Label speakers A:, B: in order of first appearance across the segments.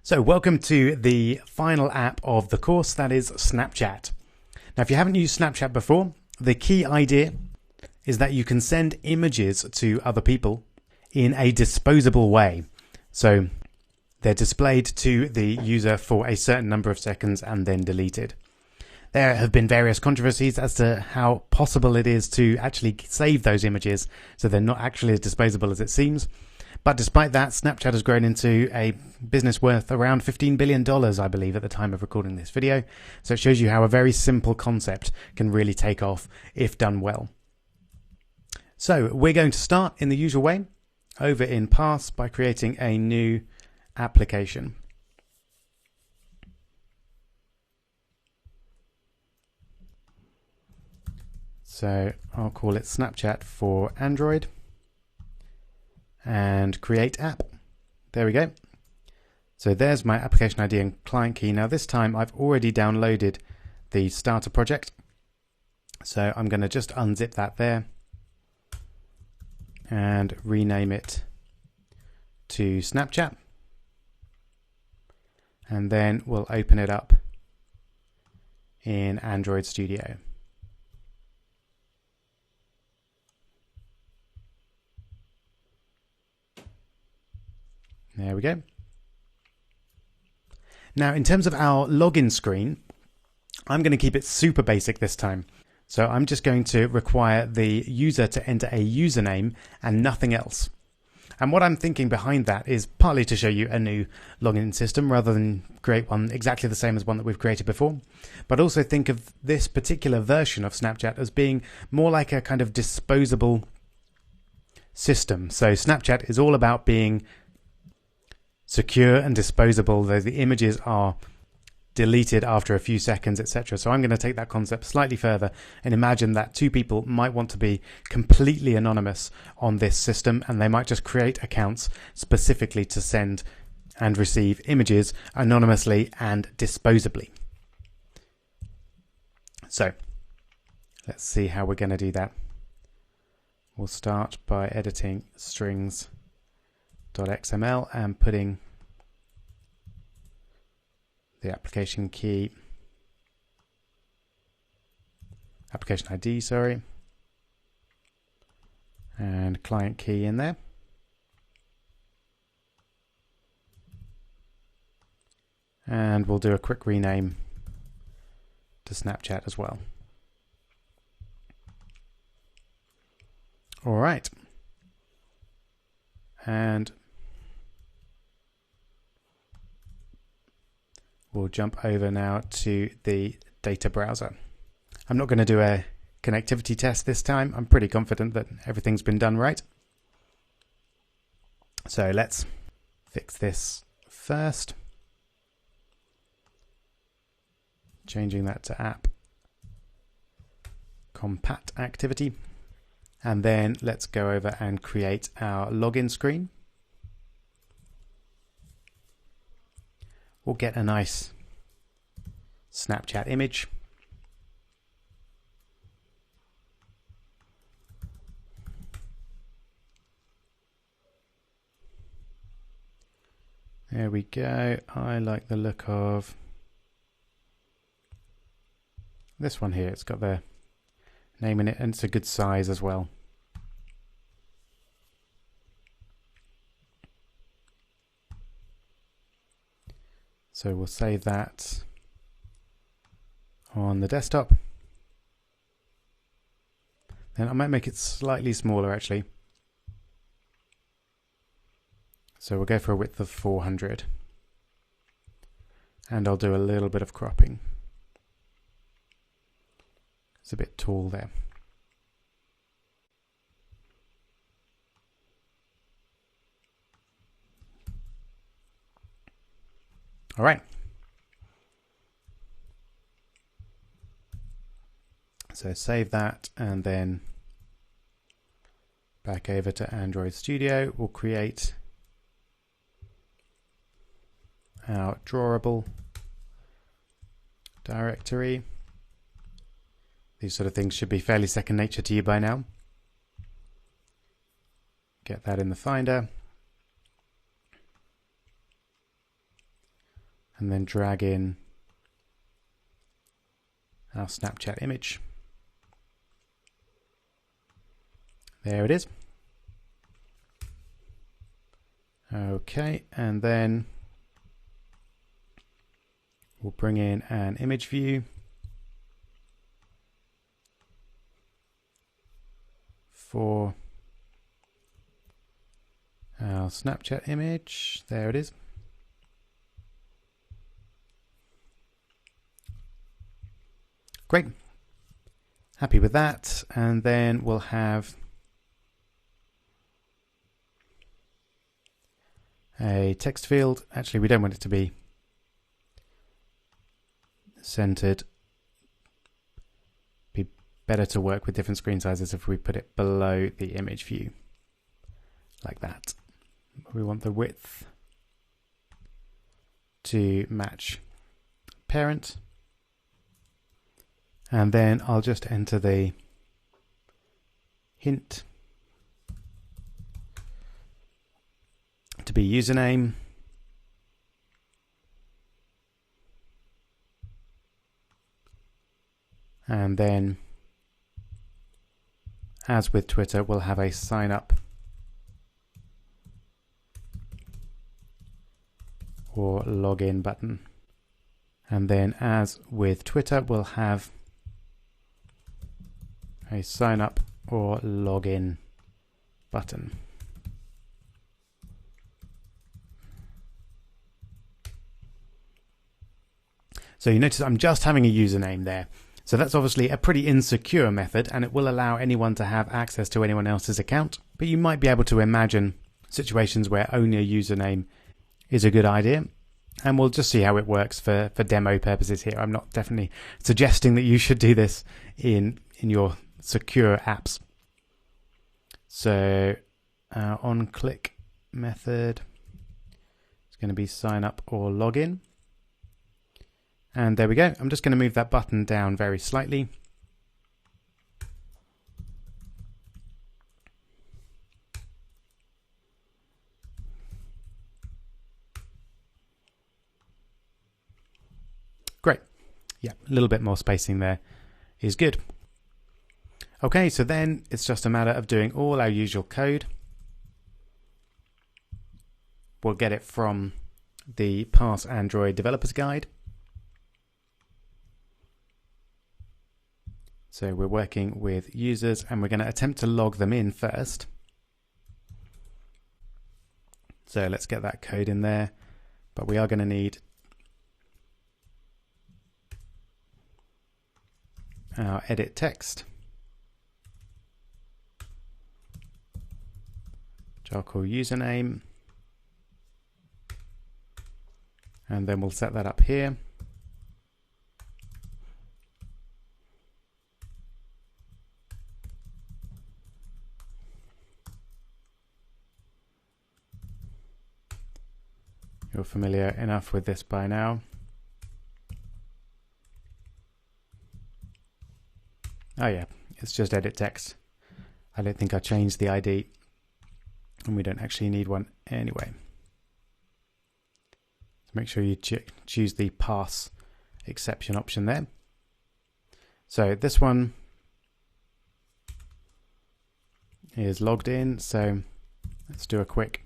A: So welcome to the final app of the course, that is Snapchat. Now, if you haven't used Snapchat before, the key idea is that you can send images to other people in a disposable way. So they're displayed to the user for a certain number of seconds and then deleted. There have been various controversies as to how possible it is to actually save those images so they're not actually as disposable as it seems. But despite that, Snapchat has grown into a business worth around $15 billion, I believe, at the time of recording this video. So it shows you how a very simple concept can really take off if done well. So we're going to start in the usual way over in Pass by creating a new application. So I'll call it Snapchat for Android. And create app. There we go. So there's my application ID and client key. Now this time I've already downloaded the starter project. So I'm going to just unzip that there and rename it to Snapchat. And then we'll open it up in Android Studio. There we go. Now, in terms of our login screen, I'm going to keep it super basic this time. So I'm just going to require the user to enter a username and nothing else. And what I'm thinking behind that is partly to show you a new login system rather than create one exactly the same as one that we've created before. But also think of this particular version of Snapchat as being more like a kind of disposable system. So Snapchat is all about being secure and disposable, though the images are deleted after a few seconds, etc. So I'm going to take that concept slightly further and imagine that two people might want to be completely anonymous on this system, and they might just create accounts specifically to send and receive images anonymously and disposably. So let's see how we're going to do that. We'll start by editing strings.xml and putting the application key, application ID, sorry, and client key in there. And we'll do a quick rename to Snapchat as well. All right. And we'll jump over now to the data browser. I'm not going to do a connectivity test this time. I'm pretty confident that everything's been done right. So let's fix this first. Changing that to app compat activity. And then let's go over and create our login screen. We'll get a nice Snapchat image. There we go. I like the look of this one here. It's got the name in it and it's a good size as well. So we'll save that on the desktop. Then I might make it slightly smaller actually. So we'll go for a width of 400. And I'll do a little bit of cropping. It's a bit tall there. All right. So save that and then back over to Android Studio. We'll create our drawable directory. These sort of things should be fairly second nature to you by now. Get that in the Finder. and then drag in our Snapchat image. There it is. Okay, and then we'll bring in an image view for our Snapchat image. There it is. Great. Happy with that. And then we'll have a text field. Actually, we don't want it to be centered. Be better to work with different screen sizes if we put it below the image view, like that. We want the width to match parent. And then I'll just enter the hint to be username. And then, as with Twitter, we'll have a sign up or login button. And then, as with Twitter, we'll have a sign up or login button. So you notice I'm just having a username there. So that's obviously a pretty insecure method, and it will allow anyone to have access to anyone else's account. But you might be able to imagine situations where only a username is a good idea. And we'll just see how it works for demo purposes here. I'm not definitely suggesting that you should do this in your secure apps. So our on-click method is going to be sign up or login. And there we go. I'm just going to move that button down very slightly. Great. Yeah, a little bit more spacing there is good. Okay, so then it's just a matter of doing all our usual code. We'll get it from the Parse Android Developers Guide. So we're working with users and we're going to attempt to log them in first. So let's get that code in there, but we are going to need our edit text, which I'll call username, and then we'll set that up here. You're familiar enough with this by now. Oh yeah, it's just edit text. I don't think I changed the ID, and we don't actually need one anyway. So make sure you choose the pass exception option there. So this one is logged in, so let's do a quick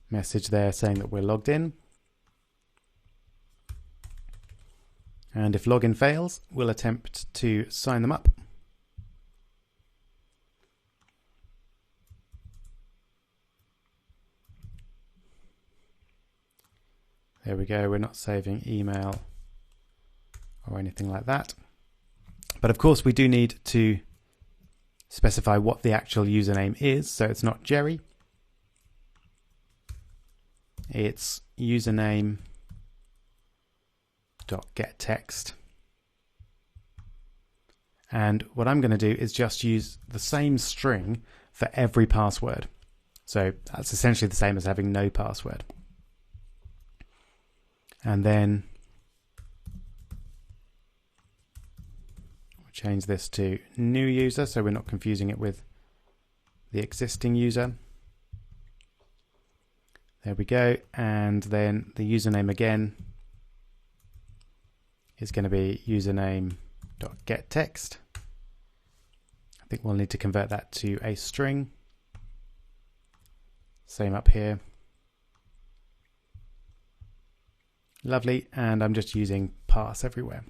A: message there saying that we're logged in. And if login fails, we'll attempt to sign them up. There we go, we're not saving email or anything like that. But of course we do need to specify what the actual username is, so it's not Jerry. It's username.getText. And what I'm going to do is just use the same string for every password. So that's essentially the same as having no password. And then we'll change this to new user so we're not confusing it with the existing user. There we go. And then the username again is going to be username.getText. I think we'll need to convert that to a string. Same up here. Lovely. And I'm just using parse everywhere.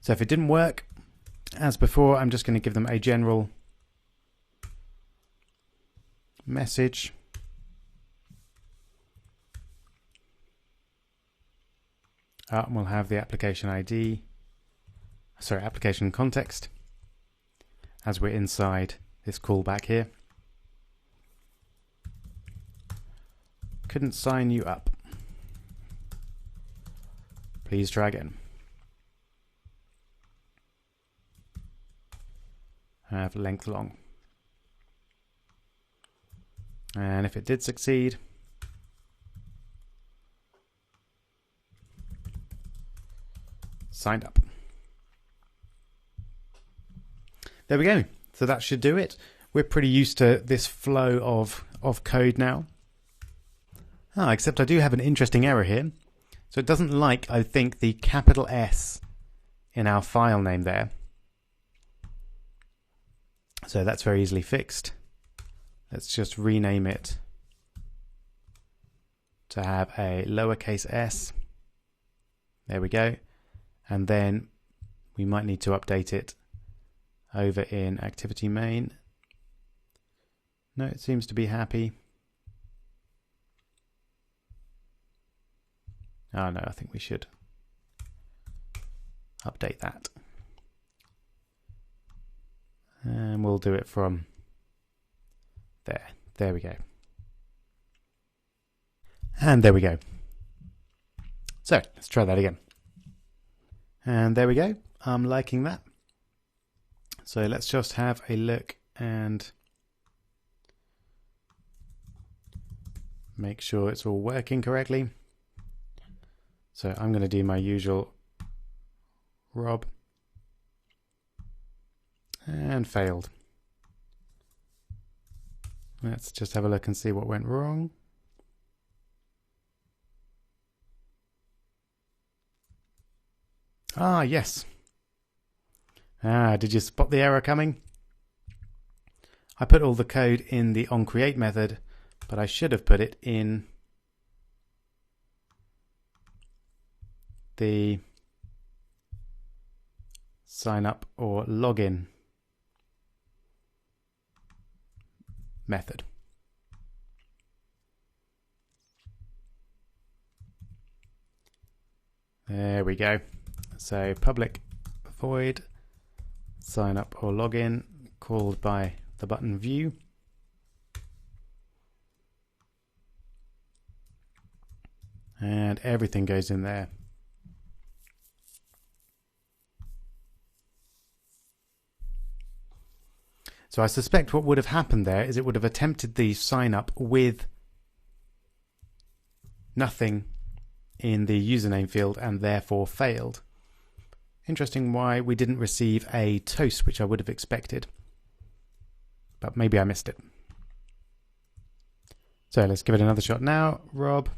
A: So if it didn't work, as before, I'm just going to give them a general message. And we'll have the application ID, application context, as we're inside this callback here. Couldn't sign you up. Please try again. Have length long. And if it did succeed, signed up. There we go. So that should do it. We're pretty used to this flow of code now. Except I do have an interesting error here. So it doesn't like, I think, the capital S in our file name there. So that's very easily fixed. Let's just rename it to have a lowercase s. There we go. And then we might need to update it over in activity main. No, it seems to be happy. Oh no, I think we should update that. And we'll do it from there. There we go. And there we go. So let's try that again. And there we go. I'm liking that. So let's just have a look and make sure it's all working correctly. So I'm going to do my usual Rob. And failed. Let's just have a look and see what went wrong. Yes. Did you spot the error coming? I put all the code in the onCreate method, but I should have put it in the sign up or login method. There we go. So public void sign up or login called by the button view. And everything goes in there. So I suspect what would have happened there is it would have attempted the sign up with nothing in the username field and therefore failed. Interesting why we didn't receive a toast, which I would have expected. But maybe I missed it. So let's give it another shot now. Rob,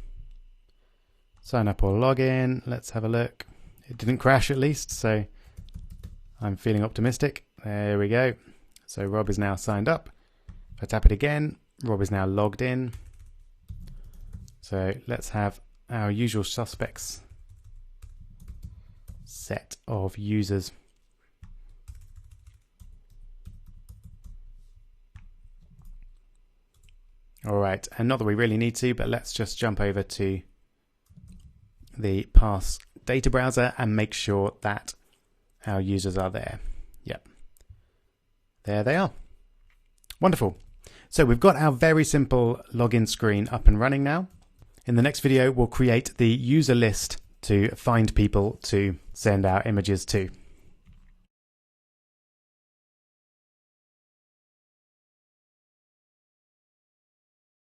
A: sign up or login. Let's have a look. It didn't crash at least, so I'm feeling optimistic. There we go. So Rob is now signed up. If I tap it again, Rob is now logged in. So let's have our usual suspects set of users. All right, and not that we really need to, but let's just jump over to the parse data browser and make sure that our users are there. Yep. There they are. Wonderful. So we've got our very simple login screen up and running now. In the next video, we'll create the user list to find people to send our images to.